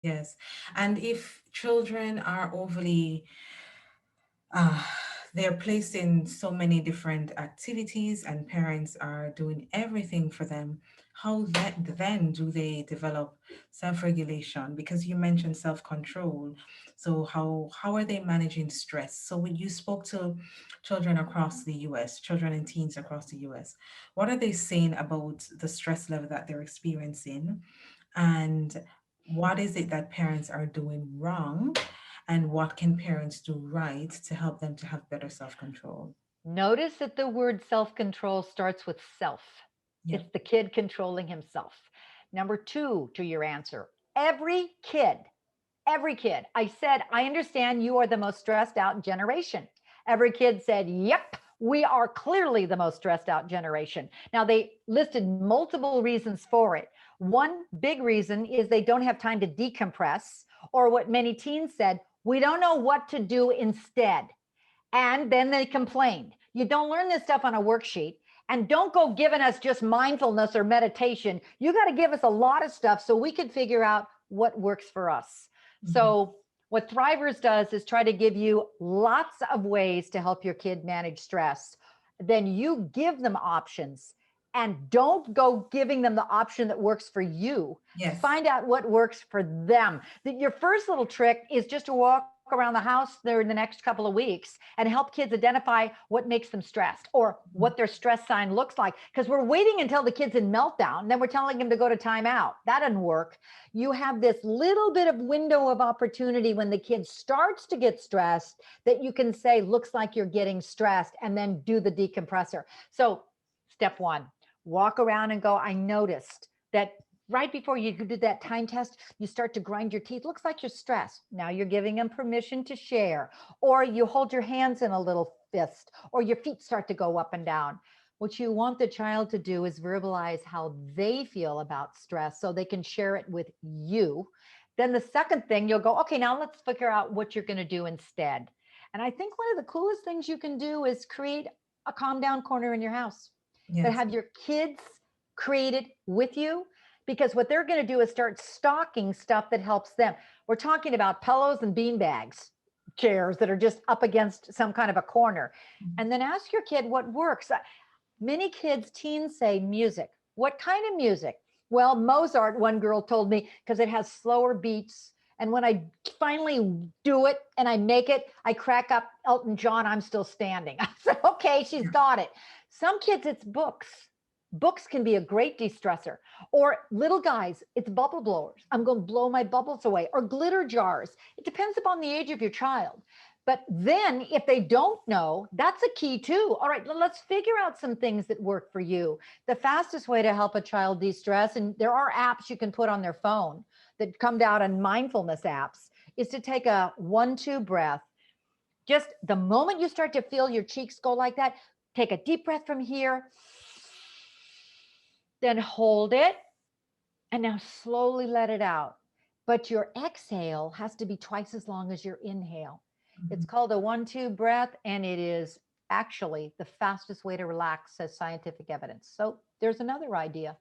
Yes. And if children are overly uh, they're placed in so many different activities and parents are doing everything for them, how then do they develop self-regulation? Because you mentioned self-control. So how are they managing stress? So when you spoke to children across the US, children and teens across the US, what are they saying about the stress level that they're experiencing? And what is it that parents are doing wrong? And what can parents do right to help them to have better self-control? Notice that the word self control starts with self. Yeah. It's the kid controlling himself. Number two to your answer, every kid, I said, I understand you are the most stressed out generation. Every kid said, yep, we are clearly the most stressed out generation. Now, they listed multiple reasons for it. One big reason is they don't have time to decompress, or what many teens said, we don't know what to do instead. And then they complained. You don't learn this stuff on a worksheet. And don't go giving us just mindfulness or meditation. You got to give us a lot of stuff so we can figure out what works for us. Mhm. So, what Thrivers does is try to give you lots of ways to help your kid manage stress. Then you give them options and don't go giving them the option that works for you. Yes. Find out what works for them. Your first little trick is just to walk around the house there in the next couple of weeks and help kids identify what makes them stressed or what their stress sign looks like. Because we're waiting until the kid's in meltdown, and then we're telling them to go to timeout. That doesn't work. You have this little bit of window of opportunity when the kid starts to get stressed that you can say, looks like you're getting stressed, and then do the decompressor. So, step one, walk around and go, I noticed that right before you do that time test, you start to grind your teeth. Looks like you're stressed. Now you're giving them permission to share, or you hold your hands in a little fist, or your feet start to go up and down. What you want the child to do is verbalize how they feel about stress so they can share it with you. Then the second thing, you'll go, okay, now let's figure out what you're going to do instead. And I think one of the coolest things you can do is create a calm down corner in your house, that Yes. have your kids create it with you, because what they're going to do is start stocking stuff that helps them. We're talking about pillows and bean bags, chairs that are just up against some kind of a corner. And then ask your kid what works. Many kids, teens say music. What kind of music? Well, Mozart, one girl told me, because it has slower beats. And when I finally do it and I make it, I crack up Elton John, I'm Still Standing. I said, okay, she's got it. Some kids, it's books. Books can be a great de stressor. Or little guys, it's bubble blowers. I'm going to blow my bubbles away. Or glitter jars. It depends upon the age of your child. But then if they don't know, that's a key too. All right, let's figure out some things that work for you. The fastest way to help a child de-stress, and there are apps you can put on their phone that come down on mindfulness apps, is to take a 1-2 breath. Just the moment you start to feel your cheeks go like that, take a deep breath from here, then hold it, and now slowly let it out. But your exhale has to be twice as long as your inhale. It's Mhm. called a 1-2 breath, and it is actually the fastest way to relax, says scientific evidence. So there's another idea.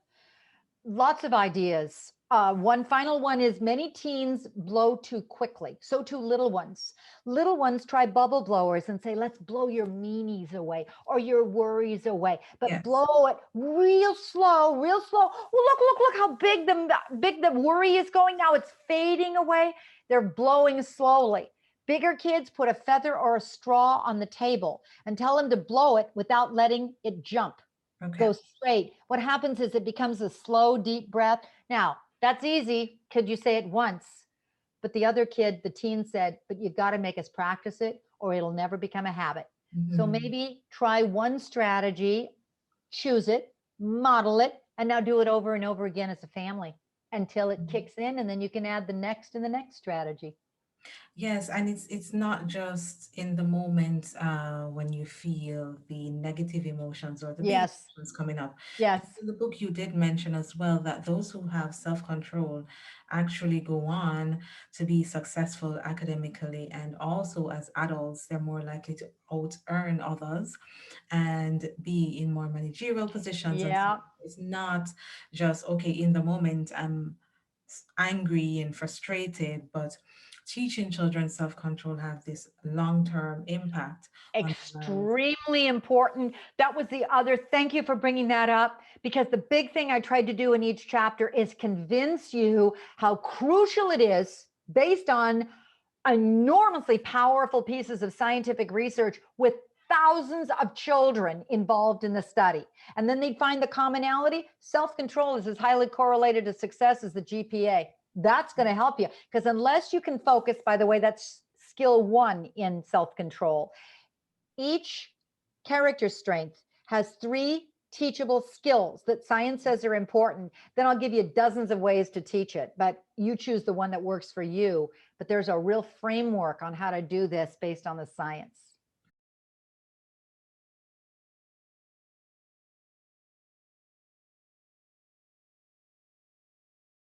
Lots of ideas. One final one is many teens blow too quickly. So too little ones. Little ones try bubble blowers and say, let's blow your meanies away or your worries away, but Yes. blow it real slow, real slow. Well, look how big the worry is going now. It's fading away. They're blowing slowly. Bigger kids put a feather or a straw on the table and tell them to blow it without letting it jump, Okay. go straight. What happens is it becomes a slow, deep breath. Now, that's easy. Could you say it once? But the other kid, the teen said, but you've got to make us practice it or it'll never become a habit. So Mhm. maybe try one strategy, choose it, model it, and now do it over and over again as a family until it kicks in. And then you can add the next and the next strategy. Yes, and it's not just in the moment when you feel the negative emotions or the big Yes. emotions coming up. Because Yes. in the book you did mention as well that those who have self-control actually go on to be successful academically, and also as adults they're more likely to out earn others and be in more managerial positions. And so Yeah. it's not just okay in the moment. angry and frustrated, but teaching children self-control have this long-term impact on their lives. Extremely important. That was the other, thank you for bringing that up, because the big thing I tried to do in each chapter is convince you how crucial it is, based on enormously powerful pieces of scientific research with thousands of children involved in the study. And then they'd find the commonality. Self-control is as highly correlated to success as the GPA. That's going to help you, because unless you can focus, by the way, that's skill one in self-control. Each character strength has 3 teachable skills that science says are important. Then I'll give you dozens of ways to teach it, but you choose the one that works for you. But there's a real framework on how to do this based on the science.